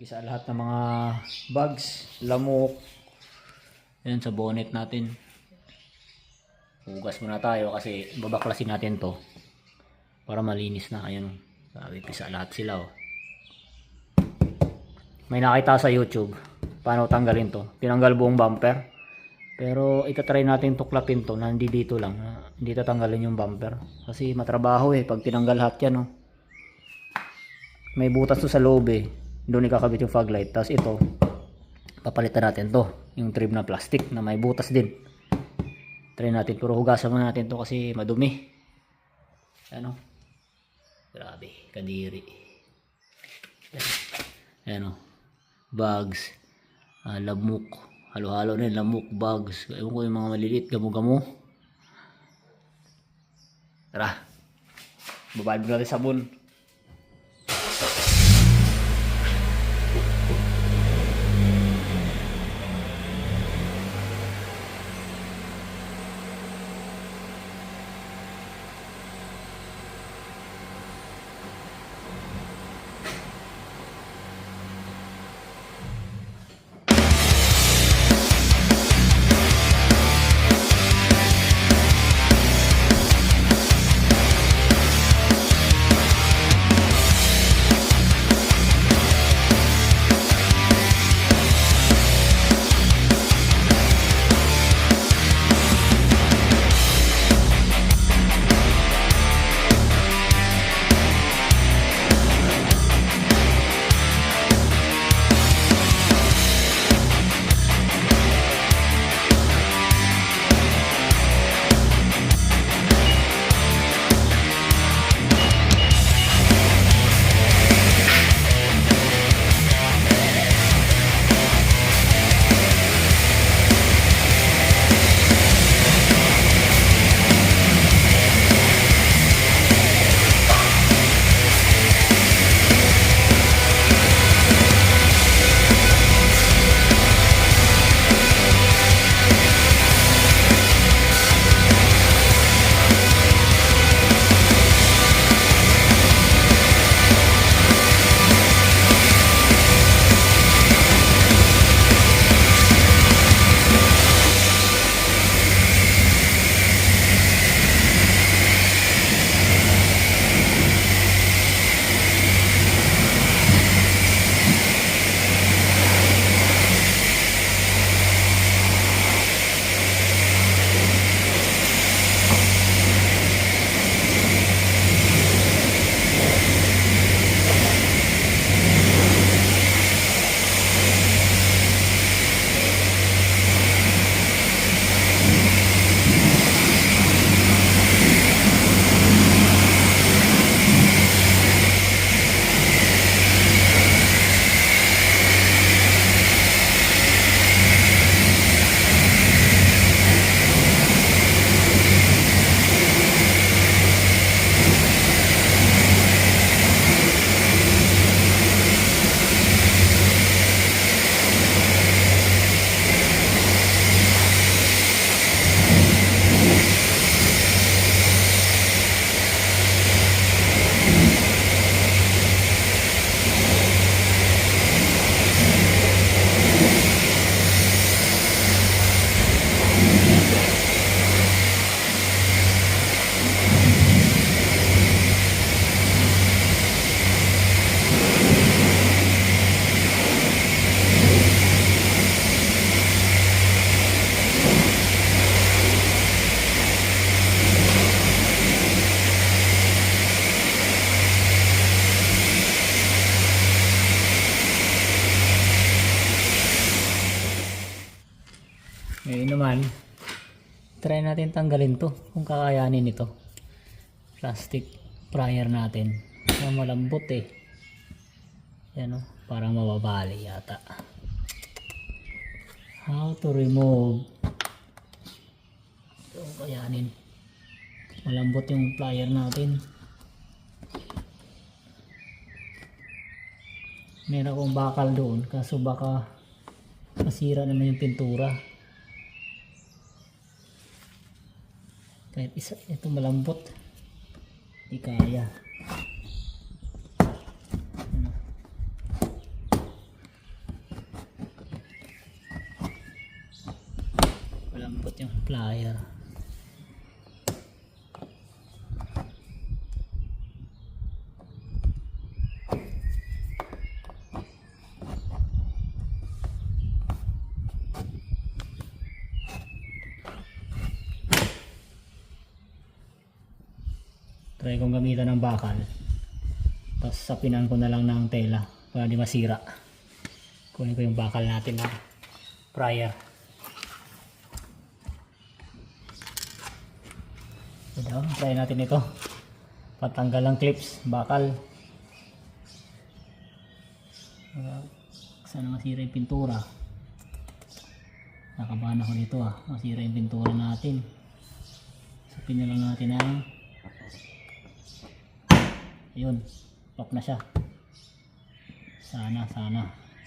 Kisa lahat ng mga bugs, lamok. Ayan sa bonnet natin. Hugas muna tayo kasi babaklasin natin to para malinis na. Ayan, sabi pisa lahat sila oh. May nakita sa YouTube paano tanggalin to. Tinanggal buong bumper. Pero itatry natin tuklapin to na hindi dito lang. Hindi tatanggalin yung bumper. Kasi matrabaho eh pag tinanggal lahat yan oh. May butas to sa loob eh. Doon ikakabit yung fog light. Tapos ito, papalitan natin to. Yung trim na plastic na may butas din. Try natin. Pero hugasan muna natin to kasi madumi. Ano? Grabe. Kadiri. Ano? Bugs. Lamok. Halo-halo na yung lamok. Bugs. Ewan ko yung mga maliliit. Gamo-gamo. Tara. Babayad mo natin sabon. Ngayon naman, try natin tanggalin to kung kakayanin ito. Plastic primer natin. Malambot eh. Yan o, parang mababali yata. How to remove. So, kayanin. Malambot yung plier natin. Meron akong bakal doon kaso baka masira naman yung pintura. Kahit isa, ito malambot. Hindi kaya. Try kong gamitan ng bakal. Tapos sapinan ko na lang ng tela para di masira. Kunin ko yung bakal natin na prior. So, try natin ito. Patanggal ng clips, bakal. Sana masira yung pintura. Nakabahan ako dito masira yung pintura natin. Sapin na lang natin ang yun, lock na siya. Sana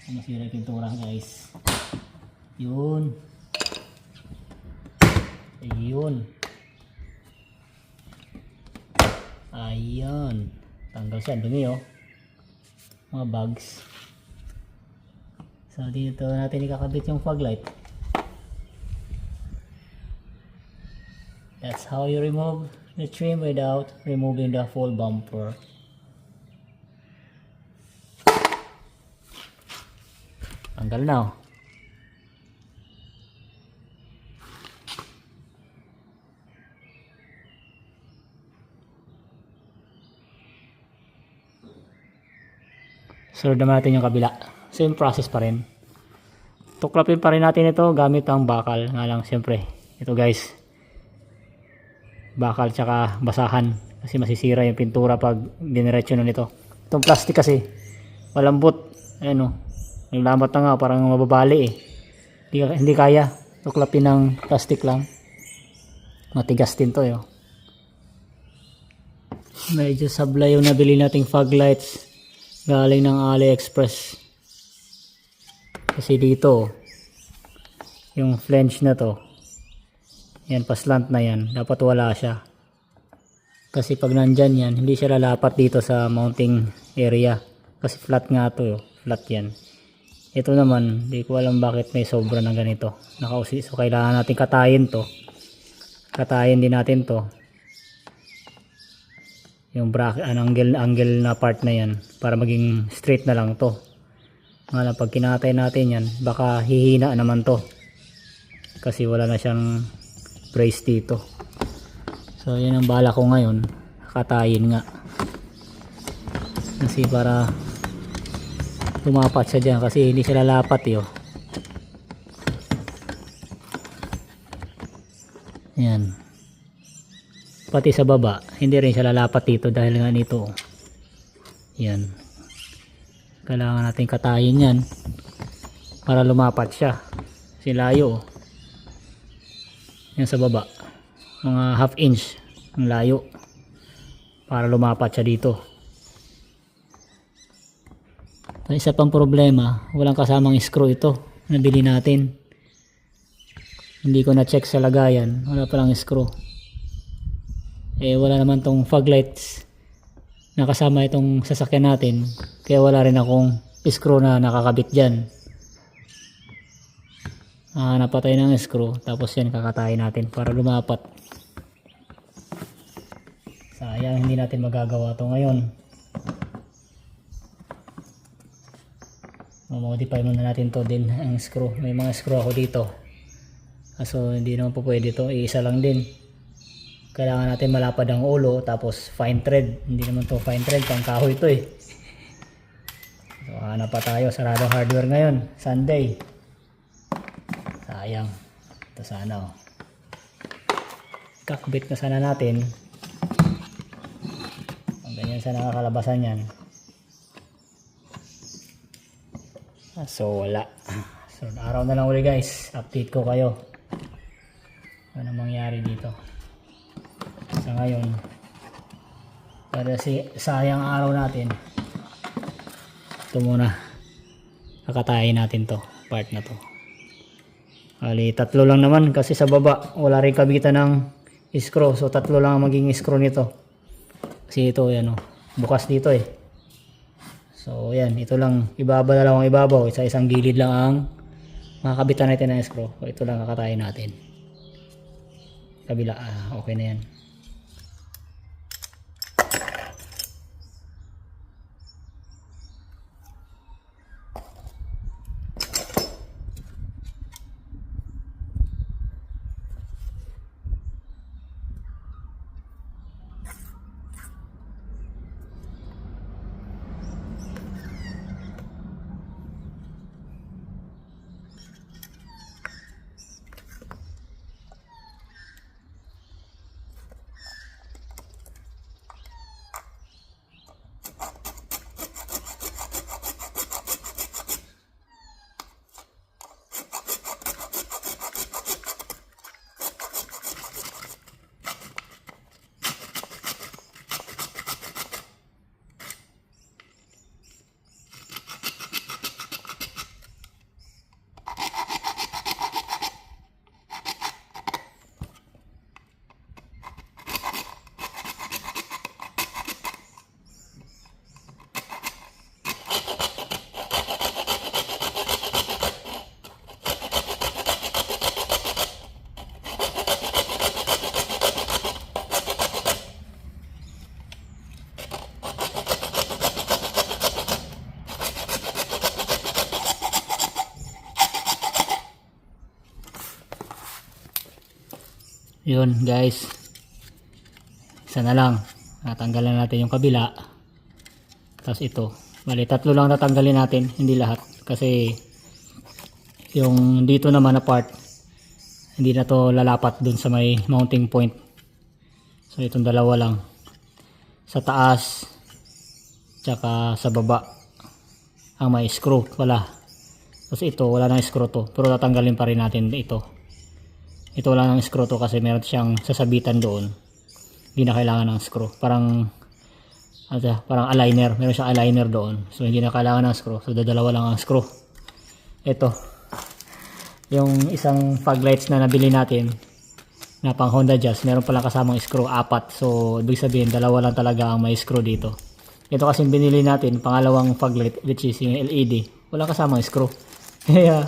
masira yung pintura guys. Yun. Ayun. Ayan. Tanggal siya, dumi mga bugs. So dito natin ikakabit yung fog light. That's how you remove the trim without removing the full bumper. Tanggal na So naman natin yung kabila. Same process pa rin. Tuklapin pa rin natin ito gamit ang bakal. Nga lang siyempre. Ito guys. Bakal tsaka basahan. Kasi masisira yung pintura pag diniretso na nito. Itong plastic kasi. Malambot. Ayan naglamat na nga. Parang mababali Hindi kaya. Tuklapin ng plastic lang. Matigas din to Medyo sablay yung nabili nating fog lights. Galing ng AliExpress. Kasi dito yung flange na to. Yan, paslant na yan. Dapat wala siya. Kasi pag nandyan yan, hindi siya lalapat dito sa mounting area. Kasi flat nga to Flat yan. Ito naman, di ko alam bakit may sobra ng ganito. Nakausi. So kailangan natin katayin to. Katayin din natin to. Yung bracket, angle na part na yan. Para maging straight na lang to. Nga lang, pag kinatay natin yan, baka hihina naman to. Kasi wala na siyang brace dito. So yan ang bala ko ngayon. Katayin nga. Kasi para tumapat siya dyan. Kasi hindi siya lalapat Yan. Pati sa baba, hindi rin siya lalapat dito dahil nga nito. Yan. Kailangan natin katayin yan para lumapat siya. Kasi layo yan sa baba. Mga half inch ang layo para lumapat siya dito. Isa pang problema, walang kasamang screw ito. Nabili natin. Hindi ko na check sa lagayan. Wala palang screw. Wala naman tong fog lights nakasama itong sasakyan natin. Kaya wala rin akong screw na nakakabit dyan. Napatay ng screw. Tapos yan kakatayin natin para lumapat. Sayang hindi natin magagawa to ngayon. Modify muna natin to din ang screw. May mga screw ako dito. So hindi naman po pwede to. Iisa lang din. Kailangan natin malapad ang ulo. Tapos fine thread. Hindi naman to fine thread. Pangkahoy ito So hanap pa tayo. Saradong hardware ngayon. Sunday. Sayang. Ito sana kakbit na sana natin. Ang ganyan sana nakakalabasan yan. So wala. So araw na lang uli guys. Update ko kayo. Ano mangyari dito. Sa ngayon. Para sayang araw natin. Ito muna. Kakatayin natin to. Part na to. Ali, tatlo lang naman kasi sa baba wala rin kabitan ng screw. So tatlo lang ang maging screw nito. Kasi ito yan bukas dito So yan, ito lang ibabaw na lang ang ibabaw. Isang gilid lang ang makakabitan natin ng screw. So ito lang kakatayin natin. Kabila, okay na yan. Yun guys, isa na lang, natanggalan natin yung kabila, tapos ito, bali tatlo lang tatanggalin natin, hindi lahat, kasi yung dito naman na part hindi na to lalapat dun sa may mounting point. So itong dalawa lang sa taas tsaka sa baba ang may screw wala, tapos ito wala nang screw to, pero tatanggalin pa rin natin ito. Ito wala nang screw to kasi meron siyang sasabitan doon, hindi na kailangan ng screw, parang aligner, meron siyang aligner doon, so hindi na kailangan ng screw, so dalawa lang ang screw. Ito yung isang fog lights na nabili natin na pang Honda Jazz, meron palang kasamang screw, 4, so ibig sabihin dalawa lang talaga ang may screw dito. Ito kasi binili natin pangalawang fog light, which is yung LED, walang kasamang screw. Kaya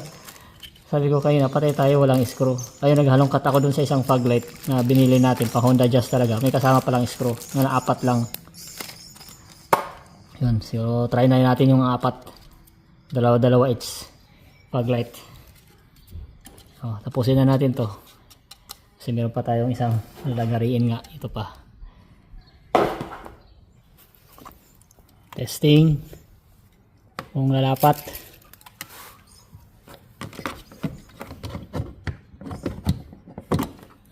sabi ko kanina, patay tayo, walang screw. Kaya naghalongkat ako dun sa isang fog light na binili natin pang Honda Jazz talaga, may kasama palang screw na 4 lang. Yun, so try na natin yung 4, dalawa each fog light. Tapusin na natin to kasi meron pa tayong isang lalagariin nga, ito pa. Testing kung lalapat.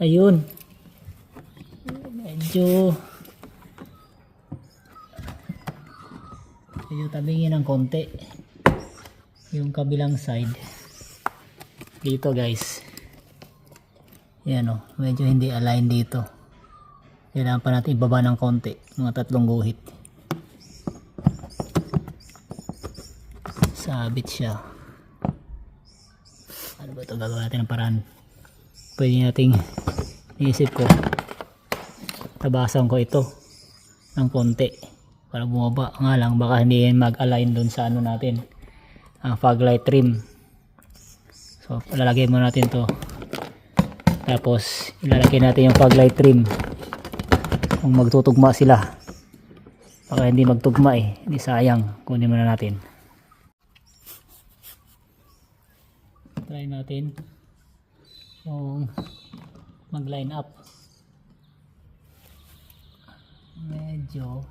Ayun, medyo tabingin ng konti yung kabilang side dito guys. Yan o, medyo hindi align dito, kailangan pa natin ibaba ng konti, mga 3 guhit. Sabit siya. Ano ba ito, gagawin natin ng paraan. Pwede nating, iisip ko, tabasan ko ito ng konti para bumaba, nga lang baka hindi mag-align dun sa ano natin, ang fog light trim. So lalagay mo natin to, tapos ilalagay natin yung fog light trim kung magtutugma sila, baka hindi magtugma hindi sayang, kunin muna natin. Try natin kung mag line up. Medyo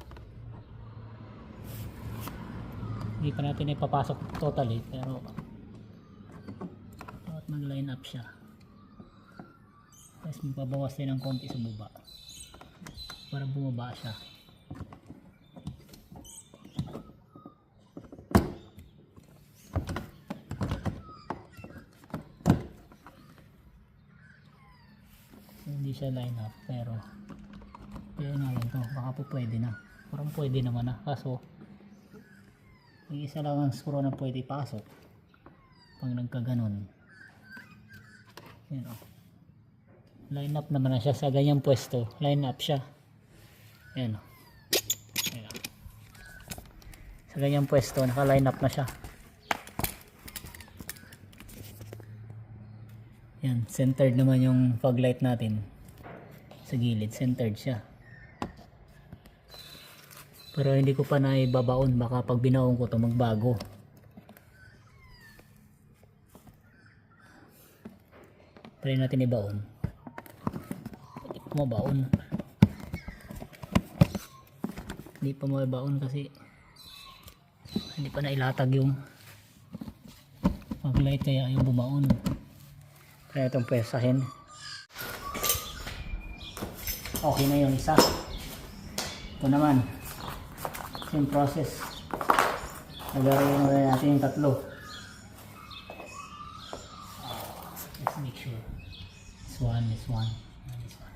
hindi pa natin ipapasok totally, pero dapat mag line up siya. Tapos magbabawas din ng konti sa baba para bumaba siya. So, hindi siya line up, pero yun nga lang to, baka po pwede na, parang pwede naman na, kaso yung isa lang ang screw na pwede pasok pag nagkaganon. Yun o, line up naman na siya sa ganyang pwesto, line up siya. Yan o, sa ganyang pwesto naka line up na siya. Yan, centered naman yung fog light natin sa gilid, centered siya. Pero hindi ko pa naibabaon, baka pag binaon ko to magbago. Try natin ibaon. Hindi pa mabaon. Hindi pa mabaon kasi hindi pa nailatag yung fog light, kaya yung bumaon. Kaya itong pwesahin. Okay na yung isa. Ito naman, same process. Nagarin na natin yung 3. Let's make sure this one, this one, and this one.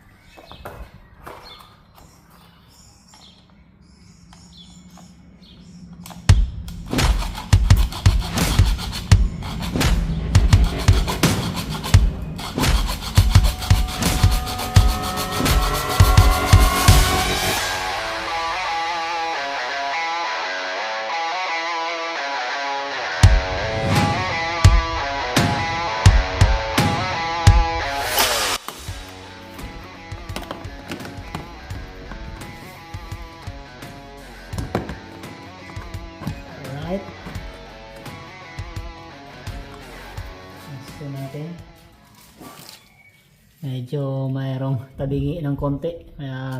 tabingi ng konti. Kaya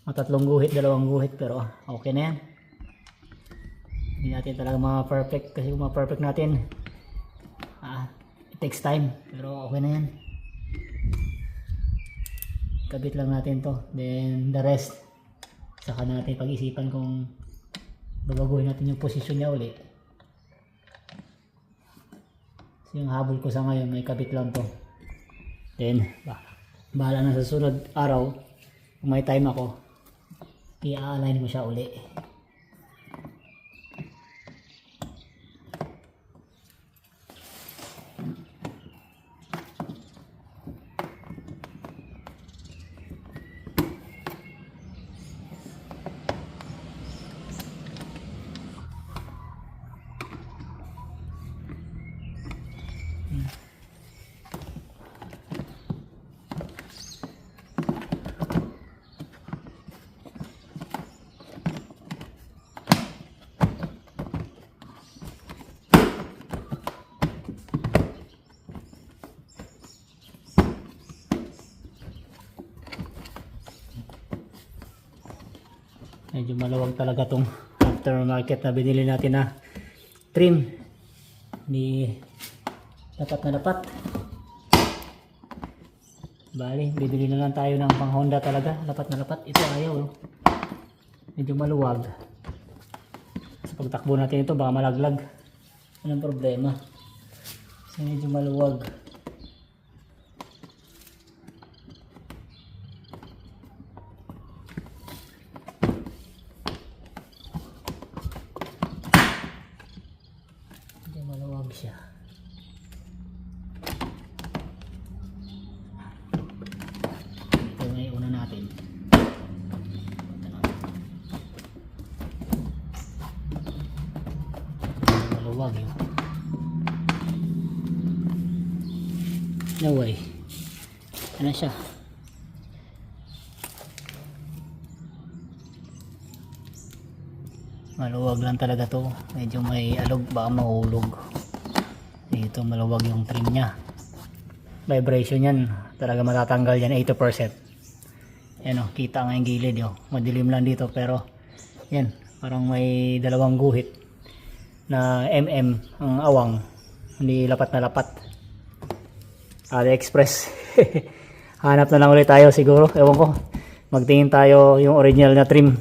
matatlong guhit, dalawang guhit, pero okay na yan. Hindi natin talaga ma-perfect kasi kung ma-perfect natin, it takes time, pero okay na yan. Kabit lang natin to, then the rest saka natin pag-isipan kung babaguhin natin yung posisyon niya uli. So yung habol ko sa ngayon, may kabit lang to, then bahala na sa sunod araw kung may time ako, i-align mo siya uli. Medyo malawag talaga tong aftermarket na binili natin na trim. Hindi dapat na dapat. Bali, bibili na lang tayo ng pang Honda talaga. Dapat na dapat. Ito ayaw. Medyo maluwag. Sa pagtakbo natin ito, baka malaglag. Anong problema? Kasi medyo maluwag. Siya. Ito na yung una natin. Maluwag yun. No way. Ano siya? Maluwag lang talaga to. Medyo may alog, baka mahulog. Dito maluwag yung trim niya. Vibration yan, talaga matatanggal yan 80%. Yan o, kita nga yung gilid o. Madilim lang dito pero yan, parang may dalawang guhit na ang awang. Hindi lapat na lapat. AliExpress. Hanap na lang ulit tayo siguro, ewan ko. Magtingin tayo yung original na trim.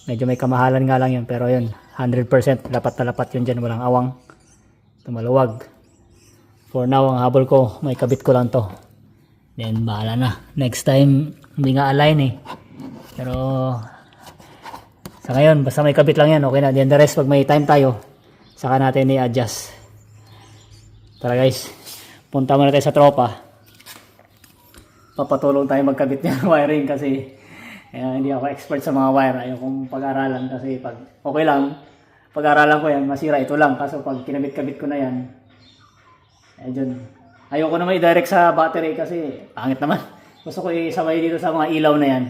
Medyo may kamahalan nga lang yun, pero yun 100% lapat na lapat yun dyan, walang awang. Ito maluwag. For now, ang habol ko, may kabit ko lang to. Then, bahala na. Next time, hindi nga align eh. Pero, sa ngayon, basta may kabit lang yan, okay na. Then the rest, pag may time tayo, saka natin i-adjust. Tara guys, punta muna tayo sa tropa. Papatulong tayo magkabit ng wiring kasi hindi ako expert sa mga wire. Ayaw kong pag-aralan kasi pag okay lang, pag-aralan ko yan, masira ito lang. Kaso pag kinabit-kabit ko na yan, ayun. Ayoko naman i-direct sa battery kasi pangit naman. Gusto ko isabay dito sa mga ilaw na yan.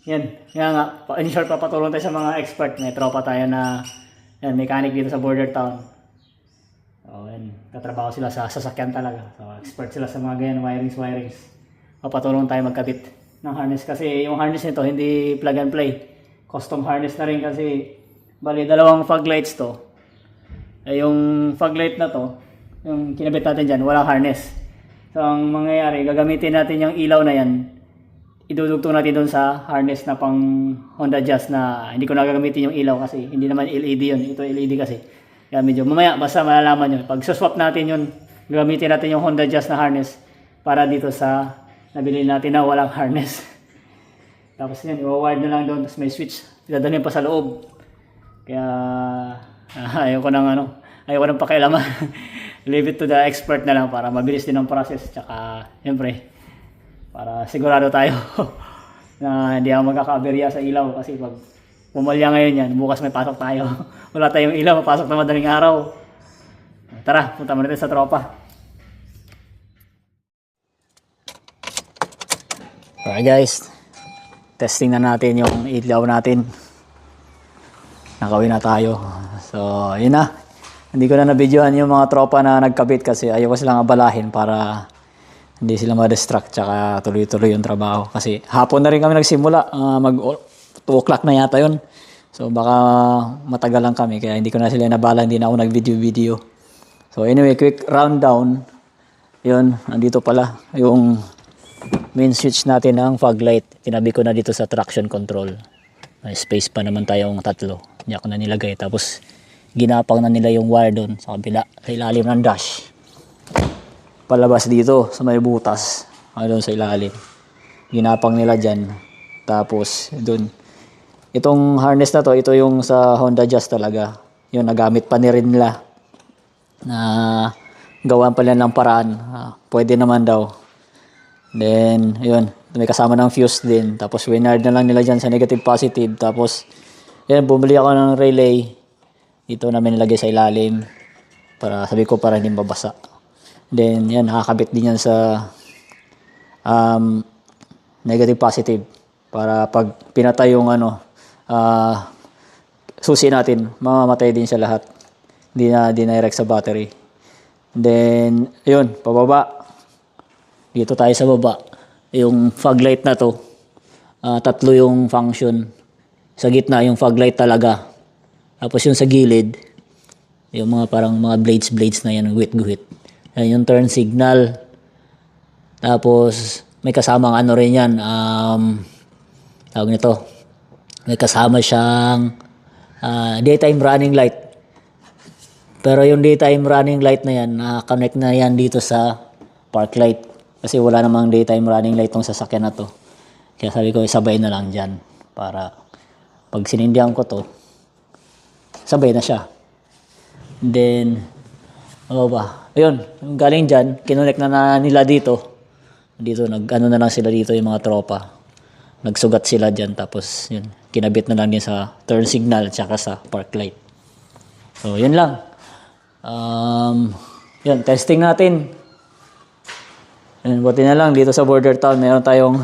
Yan. Kaya nga, in short, papatulong tayo sa mga expert. May tropa tayo na yan, mechanic dito sa border town. So, yan. Katrabaho sila sa sasakyan talaga. So, expert sila sa mga ganyan, wirings. Papatulong tayo magkabit ng harness. Kasi yung harness nito, hindi plug and play. Custom harness na rin kasi bali, dalawang fog lights to. Yung fog light na to, yung kinabit natin dyan, walang harness. So, ang mangyayari, gagamitin natin yung ilaw na yan. Idudugtong natin doon sa harness na pang Honda Jazz na hindi ko na gagamitin yung ilaw kasi hindi naman LED yun. Ito LED kasi. Kaya medyo mamaya, basta malalaman yun. Pag swap natin yun, gagamitin natin yung Honda Jazz na harness para dito sa nabili natin na walang harness. Tapos yun, i-wire na lang doon. Tapos may switch. Dadalhin pa sa loob. Kaya, ayoko nang pakialaman. Leave it to the expert na lang para mabilis din ang process. Tsaka, siyempre, para sigurado tayo na hindi ako magkakaberya sa ilaw. Kasi pag pumalya ngayon yan, bukas may pasok tayo. Wala tayong ilaw, mapasok na madaling araw. Tara, punta muna tayo sa tropa. Alright guys, testing na natin yung ilaw natin. Nakawin na tayo. So, yun na. Hindi ko na nabidyohan yung mga tropa na nagkabit kasi ayaw ko silang abalahin para Hindi sila ma-distract tsaka tuloy-tuloy yung trabaho. Kasi hapon na rin kami nagsimula. Mag 2 o'clock na yata yun. So baka matagal lang kami kaya hindi ko na sila nabala, hindi na ako nag-video-video. So anyway, quick rundown. Yun, nandito pala yung main switch natin ng fog light. Tinabi ko na dito sa traction control. May space pa naman tayong 3. Hindi ako na nilagay. Tapos ginapang na nila yung wire doon sa kabila, sa ilalim ng dash. Palabas dito sa may butas. Doon sa ilalim. Ginapang nila dyan. Tapos doon. Itong harness na to, ito yung sa Honda Jazz talaga. Yung nagamit pa ni rin nila. Na gawan pa lang ng paraan. Pwede naman daw. Then, yun. May kasama ng fuse din. Tapos winard na lang nila dyan sa negative positive. Tapos, yan, bumili ako ng relay. Dito namin nilagay sa ilalim. Para, sabi ko, para hindi mabasa. Then, yan, nakakabit din yan sa negative positive. Para pag pinatay yung susi natin, mamamatay din siya lahat. Hindi na dinirect sa battery. Then, yun, pababa. Dito tayo sa baba. Yung fog light na to, 3 yung function. Sa gitna, yung fog light talaga. Tapos yung sa gilid, yung mga parang mga blades na yan, guhit-guhit. Yan yung turn signal. Tapos, may kasamang ano rin yan, tawag nito, may kasama siyang daytime running light. Pero yung daytime running light na yan, connect na yan dito sa park light. Kasi wala namang daytime running light tong sasakyan na to. Kaya sabi ko, sabay na lang dyan. Para pag sinindihan ko to, sabay na siya. Then, ano ba? Ayun, galing dyan, kinonect na nila dito. Dito, nag-ano na lang sila dito yung mga tropa. Nagsugat sila dyan. Tapos, yun, kinabit na lang din sa turn signal tsaka sa park light. So, yun lang. Yun, testing natin. Yun, buti na lang dito sa border town, meron tayong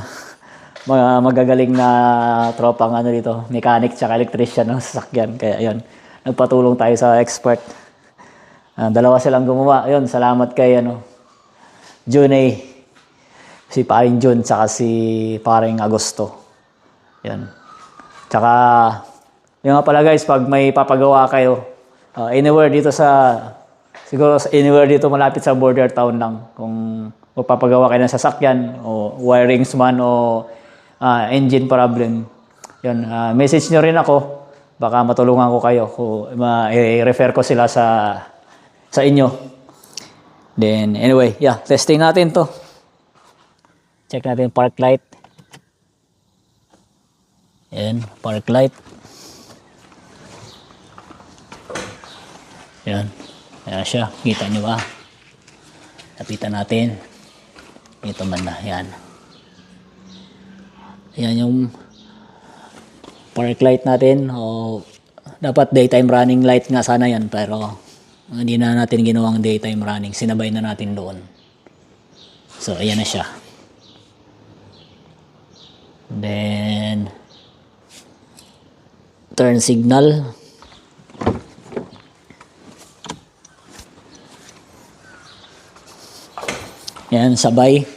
mga magagaling na tropang ano dito, mechanic tsaka electrician ng sasakyan. Kaya yun, nagpatulong tayo sa expert. 2 silang gumawa. Yun, salamat kay Junay. Si paring Jun tsaka si paring Agosto. Yun. Tsaka, yung nga pala guys, pag may papagawa kayo, anywhere dito siguro anywhere dito malapit sa border town lang. Kung magpapagawa kayo ng sasakyan, o wirings man, o engine problem. Yun, message nyo rin ako. Baka matulungan ko kayo. I-refer ko sila sa inyo. Then, anyway, yeah, testing natin to. Check natin park light. Yan, park light. Yan. Ayan siya. Kita nyo ba? Lapitan natin. Ito man na. Yan. Yan yung park light natin. Dapat daytime running light nga sana yan. Pero hindi na natin ginawang daytime running. Sinabay na natin doon. So, ayan na siya. Then, turn signal. Yan, sabay.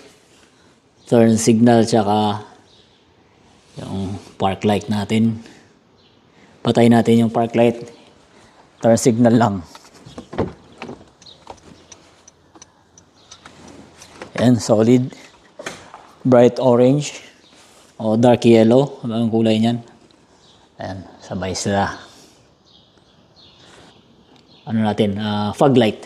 Turn signal tsaka yung park light natin. Patay natin yung park light. Turn signal lang. Yan, solid. Bright orange. O dark yellow. Ano ang kulay niyan? Ayan, sabay sila. Ano natin? Fog light.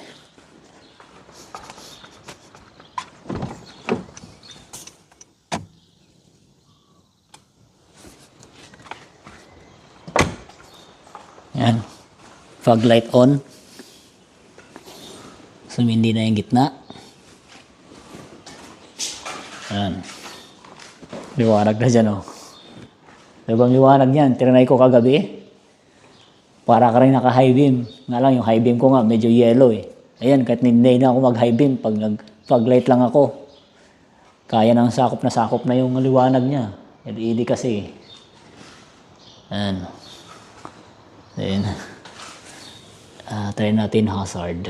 Ayan. Fog light on. Sumindi na yung gitna. Ayan. Liwanag na dyan, oh. Diba liwanag yan? Tinanay ko kagabi. Para ka rin naka-high beam. Nga lang, yung high beam ko nga, medyo yellow eh. Ayan, kahit hindi na ako mag-high beam, pag nag-fog light lang ako, kaya nang sakop na yung liwanag niya. LED kasi. Ayan. Then, try natin hazard.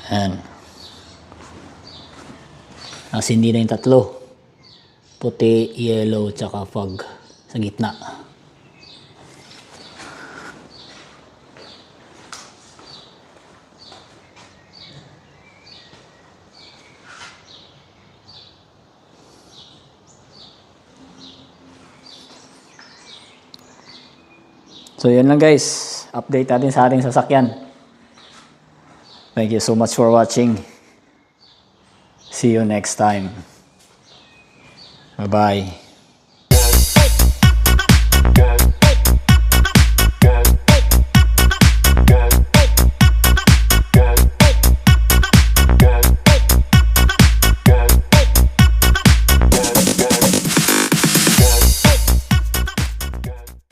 Ayan. As hindi na yung tatlo. Puti, yellow, tsaka fog sa gitna. So yun lang guys, update natin sa ating sasakyan. Thank you so much for watching. See you next time. Bye-bye.